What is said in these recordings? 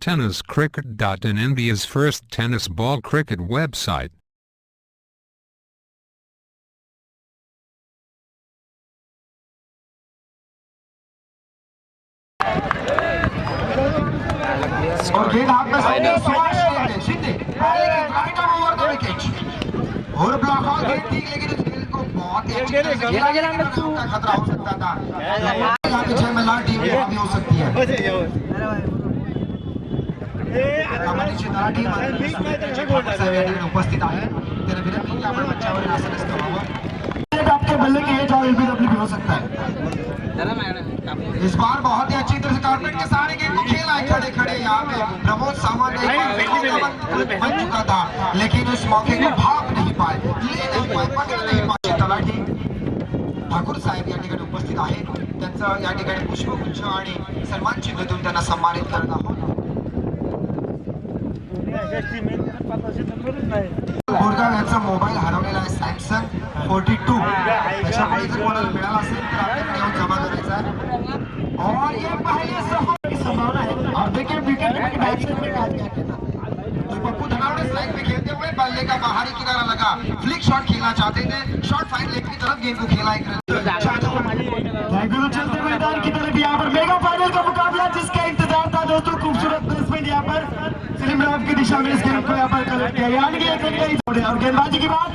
TennisCricket.in, India's first tennis ball cricket website. और गेंद हाथ में Shinde right arm over the wicket और ब्लॉक ऑन गेंद थी, लेकिन इस गेंद को बहुत ही अच्छी तरह से खेला गया का खतरा हो सकता था। यहाँ पीछे में लाल टीम यहाँ भी हो सकती है। कमानीची टीम उपस्थित आहे त्याला विनंती की आपण मंचावर आसनस्थ व्हावं। आपके बल्ले की एज और एलबीडब्ल्यू भी हो सकता है। इस बार बहुत ही अच्छी तरह से कॉर्नर के सारे गेंद को खेला है खड़े खड़े। यहाँ पे प्रमोद सावंत बन चुका था, लेकिन उस मौके को भाग नहीं पाए, ले नहीं पाए, पकड़ नहीं पाए। तलाठी ठाकूर साहेब या ठिकाणी उपस्थित आहेत, त्यांचं या ठिकाणी पुष्पगुच्छ आणि सन्मान चिन्ह देऊन त्यांना सन्मानित करत आहोत। बोरगाव यांचा मोबाईल हरवलेला आहे, सॅमसंग 42, त्याच्यामुळे जर कोणाला मिळाला असेल तर आपल्याकडे येऊन जमा करायचा आहे। और ये पहले की संभावना है। और देखिए विकेट में बैक से क्या किया था, तो पप्पू धनावड़े स्ट्राइक पे खेलते हुए बल्ले का बाहरी किनारा लगा, फ्लिक शॉट खेलना चाहते थे, शॉट फाइन लेग की तरफ गेंद को खेला एक रन। चलते मैदान की तरफ यहाँ पर मेगा फाइनल का मुकाबला जिसका इंतजार था दोस्तों, खूबसूरत प्लेसमेंट यहाँ पर सिलिम की दिशा में इस गेंद को यहाँ पर कलेक्ट किया, यानी कि एक रन का ही छोड़े। और गेंदबाजी की बात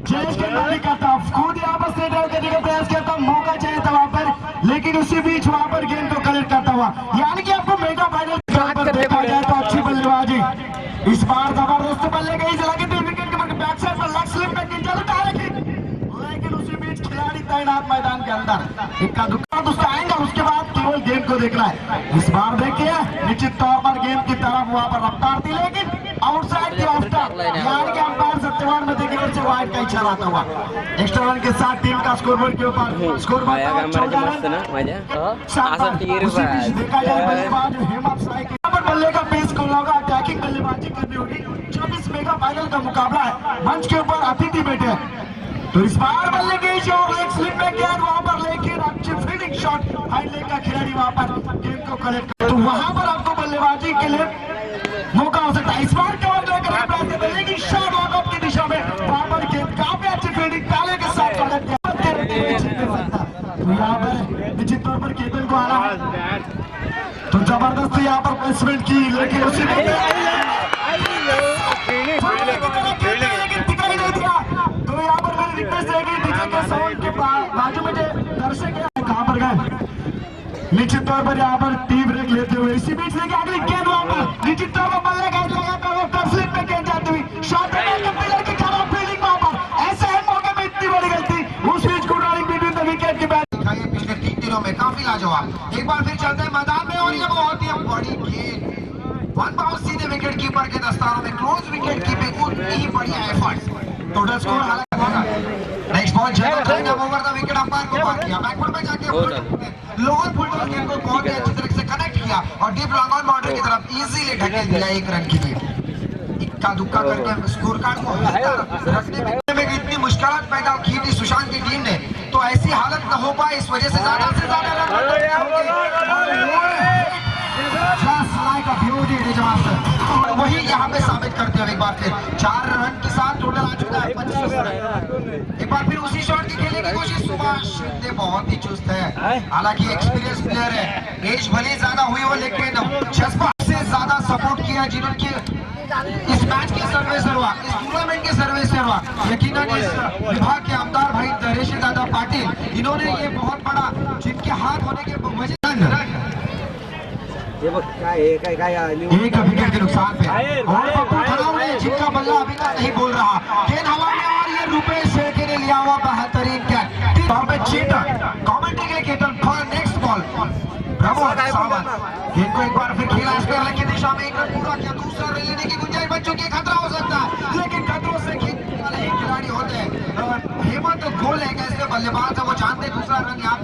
जयेश गेंदबाजी करता, खुद यहाँ पर स्ट्रेट आउट करने का प्रयास किया था, मौका चाहिए था वहाँ पर, लेकिन उसी बीच वहाँ पर गेंद को कलेक्ट करता हुआ, यानी कि आपको मेगा फाइनल पर देखा जाए तो अच्छी बल्लेबाजी। इस बार जबरदस्त बल्ले गई, विकेट के बैक साइड पर लेग स्लिप में गेंद चलता है, लेकिन उसी बीच खिलाड़ी तैनात मैदान के अंदर, इक्का दुक्का तो आएगा, उसके बाद केवल गेंद को देखना है। इस बार देखिए निश्चित तौर पर गेंद की तरफ वहां पर रफ्तार थी, लेकिन आउटसाइड की ऑफ स्टंप, यानी कि अंपायर सत्यवान मध्य की ओर से वाइड का इशारा आता हुआ। एक्स्ट्रा रन के साथ टीम का स्कोरबोर्ड के ऊपर स्कोर देखा जाए बल्लेबाज हेमंत साई के पर बल्ले का पेस को लगा, अटैकिंग बल्लेबाजी करनी होगी। 24 मेगा फाइनल का मुकाबला है, मंच के ऊपर अतिथि बैठे हैं, तो इस बार बल्ले की और लेग स्लिप में गेंद वहां पर लेके अच्छी फील्डिंग शॉट, हाइड लेग का खिलाड़ी वहां पर गेंद को कलेक्ट, तो वहां पर आपको बल्लेबाजी के लिए मौका हो सकता है। इस बार कवर लेकर बल्ले की शॉट वॉकअप की दिशा में, वहां पर गेंद काफी अच्छी फील्डिंग ताले के साथ कलेक्ट किया, तो यहाँ पर निश्चित तौर पर केतन को आना है, तो जबरदस्त यहाँ पर प्लेसमेंट की, लेकिन उसी में बाजू में दर्शक कहां पर गए, निश्चित तौर पर यहाँ पर टी ब्रेक लेते हुए इसी बीच लेके अगली गेंद वहां पर निश्चित तौर पर बल्ले का लगाकर वो टच स्लिप पे गेंद जाती हुई, शॉट पिलर की खराब फील्डिंग वहां पर, ऐसे है मौके में इतनी बड़ी गलती, उस बीच को ड्राइविंग बिटवीन द विकेट की बैट दिखाई पिछले 3 दिनों में काफी लाजवाब। एक बार फिर चलते हैं मैदान में, और ये बहुत ही बड़ी गेंद, वन बाउंस सीधे विकेट कीपर के दस्तानों में, क्लोज विकेट कीपिंग, उतनी ही बढ़िया efforts. Total score next ball over the wicket, umpire को पार किया, बैकवर्ड में जाके लोअर फुल टॉस गेंद को बहुत ही अच्छी तरह से कनेक्ट किया और डीप लॉन्ग ऑन बाउंड्री की तरफ इजीली ढकेल दिया एक रन के लिए। इक्का दुक्का करके स्कोर कार्ड को रखने में इतनी मुश्किलात पैदा की थी सुशांत की टीम ने, तो ऐसी हालत न हो पाए, इस वजह से ज्यादा रन वही यहाँ पे साबित करते हैं। एक बार फिर 4 रन के साथ टोटल आ चुका है 25 रन। एक बार फिर उसी शॉट की खेलने की कोशिश, सुभाष शिंदे बहुत ही चुस्त है, हालांकि एक्सपीरियंस प्लेयर है, एज भले ज्यादा हुई हो लेकिन जज्बा से ज्यादा सपोर्ट किया जिन्होंने इस मैच के सर्वेसर हुआ, इस टूर्नामेंट के सर्वेसर हुआ, यकीनन इस विभाग के आमदार भाई नरेश दादा पाटिल, इन्होंने ये बहुत बड़ा जिनके हाथ होने के वजह एक विकेट के नुकसान पे, और पप्पू धनावड़े जिनका बल्ला अभी तक नहीं बोल रहा, गेंद हवा में, और ये रुपेश शेखी ने लिया हुआ बेहतरीन कैच, चीटर कमेंट्री के लिए Ketan for next ball, Pramod Sawant गेंद को एक बार फिर खेला, स्क्वायर की दिशा में एक रन पूरा किया, दूसरा रन लेने की गुंजाइश बन चुकी है, खतरा हो सकता है, लेकिन खतरों से खींचने वाले ही खिलाड़ी होते हैं। हेमंत गोल है कैसे बल्लेबाज है, वो जानते हैं दूसरा रन यहाँ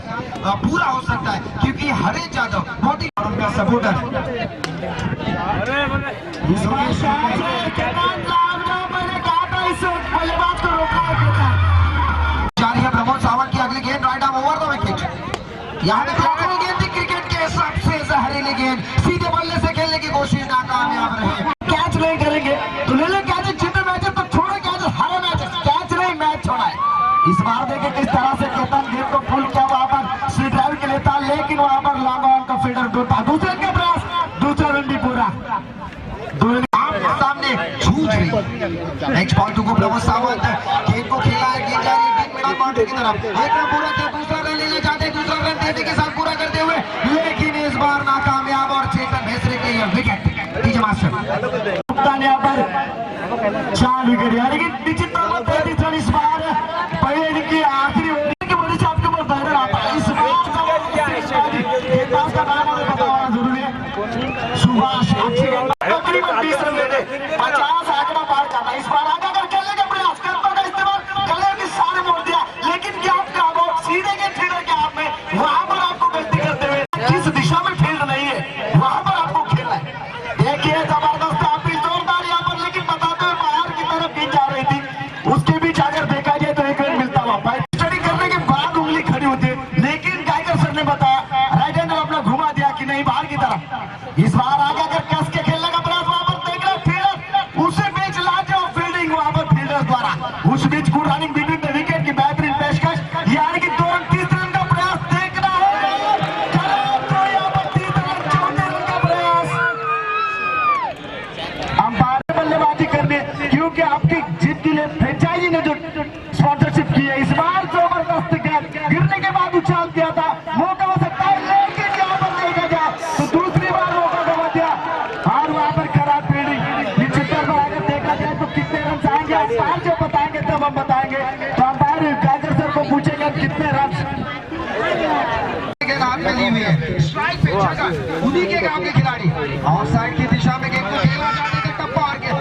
पूरा हो सकता है, क्योंकि हरेश यादव बहुत ही उनका सपोर्टर बल्लेबाज को रोका जारी है। प्रमोद सावंत की अगली गेंद right arm over the wicket, यहाँ पे गेंद थी क्रिकेट के सबसे जहरीली गेंद, सीधे बल्ले से खेलने की कोशिश कोशिश नाकामयाब रही। कैच नहीं करेंगे तो ले ले कैच, जीते मैच तो छोड़े कैच, हारे मैच कैच नहीं, मैच छोड़ा है। इस बार देखे किस तरह से केतन गेंद को फुल किया, वहां पर सी ड्राइव के लिए था, लेकिन वहां पर लॉन्ग ऑन का फीडर टूटा। दूसरे का प्रयास, दूसरा रन भी पूरा सामने छूट रही। नेक्स्ट बॉल टू को प्रमोद सावंत, गेंद को खेला है, गेंद जा रही है मिड बाउंड्री की तरफ। एक रन पूरा किया, दूसरा रन लेना चाहते, दूसरा रन तेजी के साथ पूरा करते हुए, लेकिन इस बार नाकामयाब और चेतन भेसरे के विकेट। डीजे मास्टर यहाँ पर 4 विकेट, यानी कि निश्चित तौर पर 33 रन इस बार पहले इनिंग की आखिरी ओवर की वजह से आपके ऊपर दायरा आता है। इस बार गेंदबाज का नाम हमें पता होना जरूरी है। सुभाष अच्छी गेंद, तकरीबन 20 रन लेते, 50 आंकड़ा पार करना। इस बार आगे अगर खेलने का प्रयास करता का इस्तेमाल गले के सारे मोड़ दिया, लेकिन क्या आपका अबाउट सीधे के फील्डर के हाथ में, वहां पर आपको गलती करते हुए किस दिशा में फील्ड नहीं है वहां पर आपको खेलना है। देखिए जबरदस्त अपील, जोरदार यहाँ पर, लेकिन बताते हुए बाहर की तरफ गेंद जा रही थी, उसके बीच अगर देखा जाए तो एक रन मिलता हुआ। स्टडी करने के बाद उंगली खड़ी होती है, लेकिन टाइगर सर ने बताया राइट हैंड अपना घुमा दिया कि नहीं बाहर की तरफ। इस बार आगे अगर कस के खेलने का प्रयास, वहां पर देख रहे फील्डर उसे बीच ला जाओ, फील्डिंग वहां पर फील्डर द्वारा, उस बीच good running between the wicket की बेहतरीन पेशकश, यानी कि 2 रन 30 रन का प्रयास देखना है। तो यहाँ पर 30 रन 14 रन का प्रयास, अंपायर बल्लेबाजी करने, क्योंकि आपकी जीत के लिए फ्रेंचाइजी ने जो स्पॉन्सरशिप की है। इस बार जबरदस्त गेंद गिरने के बाद उछाल दिया था, मौका हो सकता है, लेकिन यहाँ पर देखा जाए तो दूसरी बार मौका गवा दिया और वहां पर खराब फील्डिंग। निश्चित तौर पर अगर देखा जाए तो कितने रन आएंगे, अंपायर जो बताएंगे तब हम बताएंगे। तो अंपायर टाइगर सर को पूछेंगे कितने रन हाथ में ली हुई है, स्ट्राइक पे जगह उन्हीं के काम के खिलाड़ी, और साइड की दिशा में गेंद को खेला जाने का टप्पा और गेंद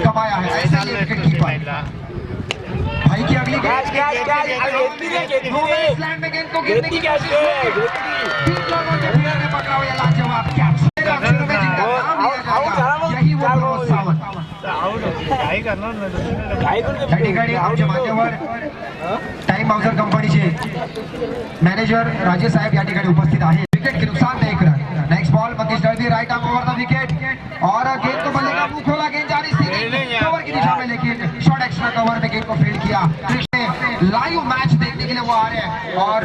कमाया है। ऐसे ही विकेट कीपर भाई की अगली गेंद लैंड में गेंद को गिरने की कोशिश, तीन लोगों के प्लेयर ने पकड़ा हुआ लाजवाब कैच। अक्षरों में जिनका नाम लिया जाएगा यही वो प्रमोद सावंत। घडी घडी आमच्या माध्यमावर टाइम बाउजर कंपनीचे मॅनेजर राजेश साहेब या ठिकाणी उपस्थित आहे। विकेट के नुकसान में 1 run. Next ball Matheesha Dalvi, right arm over the wicket, और गेंद को बल्ले का मुंह खोला, गेंद जा रही सीधी कवर की दिशा में, लेकिन शॉर्ट एक्स्ट्रा कवर में गेंद को फील्ड किया। लाइव मैच देखने के लिए वो आ रहे हैं और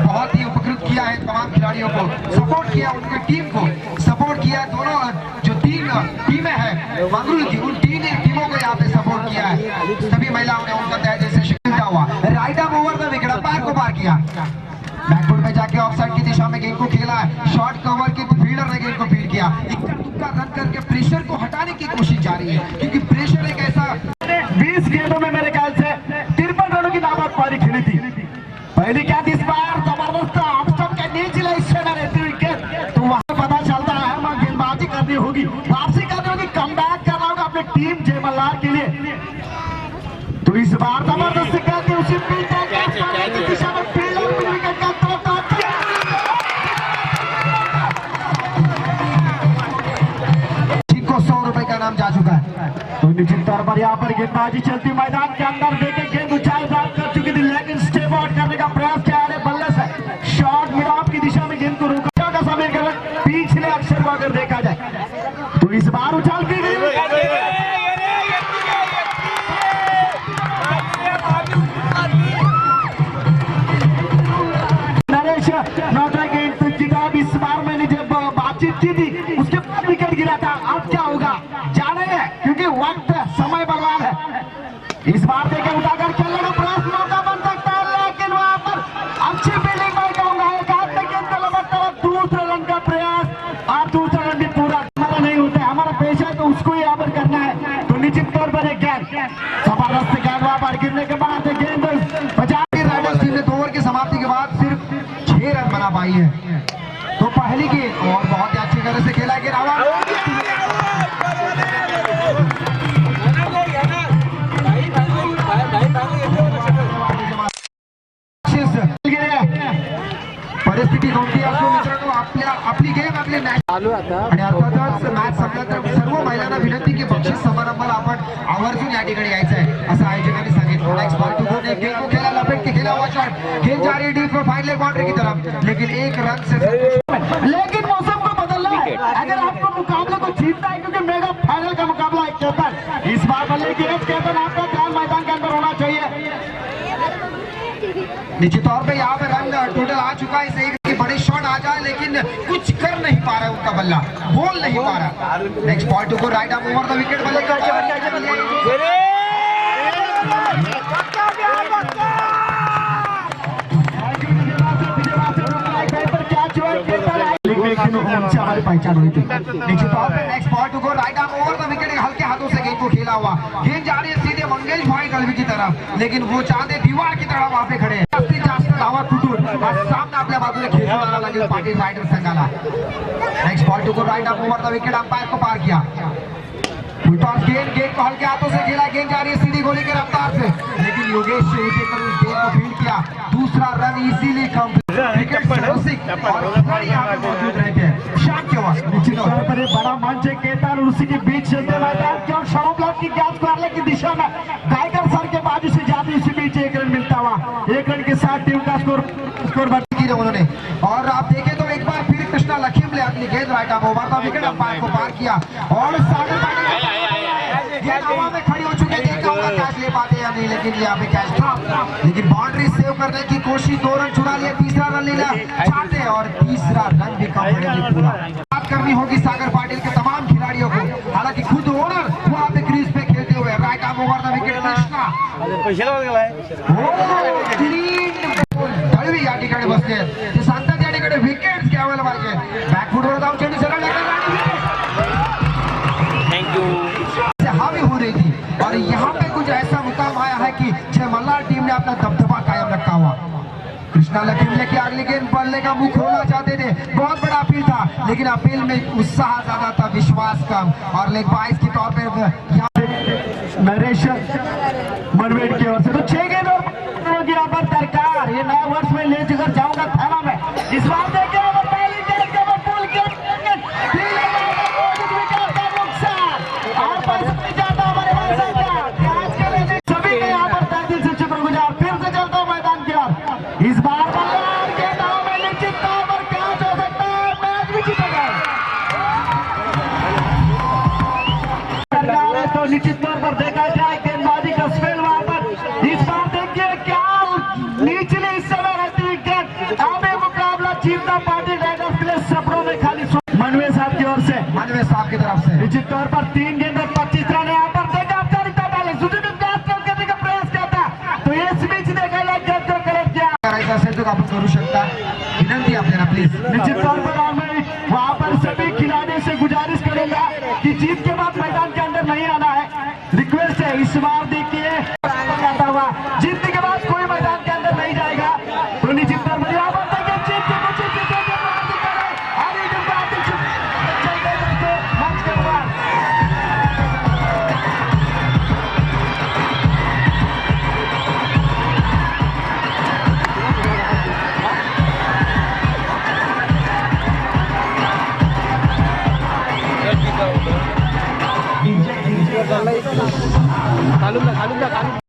बहुत ही उपकृत किया है तमाम खिलाड़ियों को, सपोर्ट किया उनकी टीम को, सपोर्ट किया दोनों जो 3 टीमें हैं मंगरूल की, उन 3 टीमों को यहाँ पे सपोर्ट किया है। सभी महिलाओं ने उनका तय दिल से शुक्रिया हुआ। Right arm over the wicket, umpire को पार किया, बैकफुट में जाके ऑफसाइड की दिशा में गेंद को खेला है, शॉर्ट कवर के फील्डर ने गेंद को फील्ड किया। इक्का दुक्का रन करके प्रेशर को हटाने की कोशिश जारी है, क्योंकि प्रेशर एक ऐसा 20 गेंदों में मेरे ख्याल से 53 रनों की नाबाद पारी खेली थी। पहली गेंद इस बार जबरदस्त ऑफ के नीचे हिस्से में रहती हुई गेंद, तो वहां पता चलता है वहां गेंदबाजी करनी होगी, वापसी करनी होगी, कम बैक करना होगा अपनी टीम जय मल्हार के लिए। तो इस बार जबरदस्त गेंद उसी की दिशा में फील्ड और विकेट का को 100 रुपए का नाम जा चुका है। तो निश्चित तौर पर यहाँ पर गेंदबाजी चलती मैदान के अंदर, देखे गेंद ऊंचाई प्राप्त कर चुकी थी, लेकिन स्टेप आउट करने का प्रयास किया है बल्ले से, शॉर्ट मिड ऑफ की दिशा में गेंद को रोका का समीकरण पिछले अक्षर को अगर देखा जाए तो इस बार उछाल की गई नरेश नोटा गेंद किताब। इस बार मैंने जब बातचीत की थी उसके बाद विकेट गिरा था, अब क्या होगा जाने हैं, क्योंकि वक्त समय बर्बाद है। इस बार देखे उठाकर खेलने का प्रयास, मौका बन सकता है, लेकिन वहां पर अच्छी फील्डिंग मैं कहूंगा, एक हाथ में गेंद को लगाता हुआ दूसरे रन का प्रयास, और दूसरा रन भी पूरा हमारा नहीं होता है, हमारा पेशा है तो उसको ही यहाँ पर करना है। तो निश्चित तौर पर एक गेंद जबरदस्त गेंद वहां पर गिरने के बाद गेंद 50 राइडर्स टीम ने 2 ओवर की समाप्ति के बाद सिर्फ 6 रन बना पाई है। तो पहली गेंद और बहुत ही अच्छी तरह से खेला गया, परिस्थिती कोणती असो मित्रांनो, आपली गेम आपले चालू आता आणि अर्थातच मॅच संपल्यानंतर सर्व महिलांना विनंती की बक्षीस समारंभाला आपण आवर्जून या ठिकाणी यायचं आहे असं आयोजकांनी सांगितलं। नेक्स्ट बॉल टू गोने गेंद को खेला, लपेट के खेला हुआ शॉट, गेंद जा रही है डीप फाइन लेग बाउंड्री की तरफ, लेकिन 1 रन से लेकिन मौसम को बदलना है, अगर आपको मुकाबला गेट केतन आपका ध्यान मैदान के अंदर होना चाहिए। निश्चित तौर पे यहाँ पे रन टोटल आ चुका है, सही कि बड़े शॉट आ जाए लेकिन कुछ कर नहीं पा रहा है उनका बल्ला, बोल नहीं पा रहा। Next ball to go right arm over the wicket, बल्ले का लेकिन उनसे हमारी पहचान हुई थी। निश्चित तौर पे next ball to go right arm over the wicket, हल्के हाथों से गेंद को खेला हुआ, गेंद जा रही है सीधे मंगेश भाई गलवी की तरफ, लेकिन वो चाहते दीवार की तरह वहां पे खड़े हैं। जास्त धावा कुठून सामने आपल्या बाजूला खेळून आला लागेल पाटील रायडर संघाला। Next ball to go right arm over the wicket, umpire को पार किया, गेंद को हल्के हाथों से खेला, गेंद जा रही है सीधी गोली के रफ्तार से, लेकिन योगेश से उठे कर उस गेंद को फील्ड किया, दूसरा रन इजीली कंप्लीट। विकेट पर यहाँ पे मौजूद रहते हैं शाम के वक्त। निश्चित तौर पर बड़ा मंच है केतन और उसी के बीच चलते मैदान क्यों शॉट ब्लॉक की गैस मारने की दिशा में गायकर सर के बाजू से जाती इसी बीच एक रन मिलता हुआ, एक रन के साथ टीम का स्कोर बढ़ती है उन्होंने। और आप देखें तो एक बार फिर कृष्णा लखीमले अपनी गेंद right arm over the wicket, umpire को पार किया और सागर पाटिल गेंद हवा में खड़ी हो चुकी है, देखा होगा कैच ले पाते या नहीं, लेकिन यहाँ पे कैच था, लेकिन बाउंड्री सेव करने की कोशिश, 2 रन छुड़ा लिए, तीसरा रन लेना चाहते हैं और तीसरा रन भी कंफर्टेबली पूरा। बात करनी होगी सागर पाटिल के तमाम खिलाड़ियों को, हालांकि खुद ओनर वहां पे क्रीज पे खेलते हुए right arm over the wicket Krishna Dalvi या ठिकाणी बसले, ते सांगतात या ठिकाणी विकेट घ्यायला पाहिजे, बॅकफुटवर जाऊन चेंडू सरळ हावी हो रही थी और यहाँ पे कुछ ऐसा मुकाम आया है कि जय मल्हार टीम ने अपना दबदबा कायम रखा हुआ। कृष्णा लखीमले की अगली गेंद बल्ले का मुंह खोलना चाहते थे, बहुत बड़ा अपील था, लेकिन अपील में उत्साह ज्यादा था, विश्वास कम, और लेग बाइस के तौर पर नरेश मनवेट की ओर से तो 6 गेंद और यहाँ पर सरकार ये नया वर्ष में ले कर जाऊंगा थाना में, इस बार देखिए पहली गेंद के पुल के सभी के यहाँ पर तहसील से शुक्रगुजार, फिर से चलता हूँ मैदान की ओर, इस बार बल्लेबाज के नाम में निश्चित तौर पर कैच हो सकता है, मैच भी जीतेगा। तो निश्चित तौर पर देखा जाए गेंदबाजी का स्पेल वहां पर, इस बार देखिए क्या निचले हिस्से में रहती विकेट, आगे मुकाबला जीतना पार्टी राइडर्स के लिए सपनों में खाली। मनवे साहब की ओर से, मनवे साहब की तरफ से निश्चित तौर पर 3 गेंद और 25 रन यहाँ पर देखा करने का प्रयास करता, तो इस बीच देखा गेंद को कलेक्ट किया, करायचं असेल तो आपण करू शकता, विनंती आपल्याला प्लीज। निश्चित तौर पर मैं वहां पर सभी खिलाड़ियों से गुजारिश करूंगा कि जीत के बाद मैदान के अंदर नहीं आना है, रिक्वेस्ट है। इस बार देखिए जीतने के बाद कोई मैदान के अंदर नहीं जाएगा, तो निश्चित तौर पर यहाँ पर देखिए जीत के कुछ खालून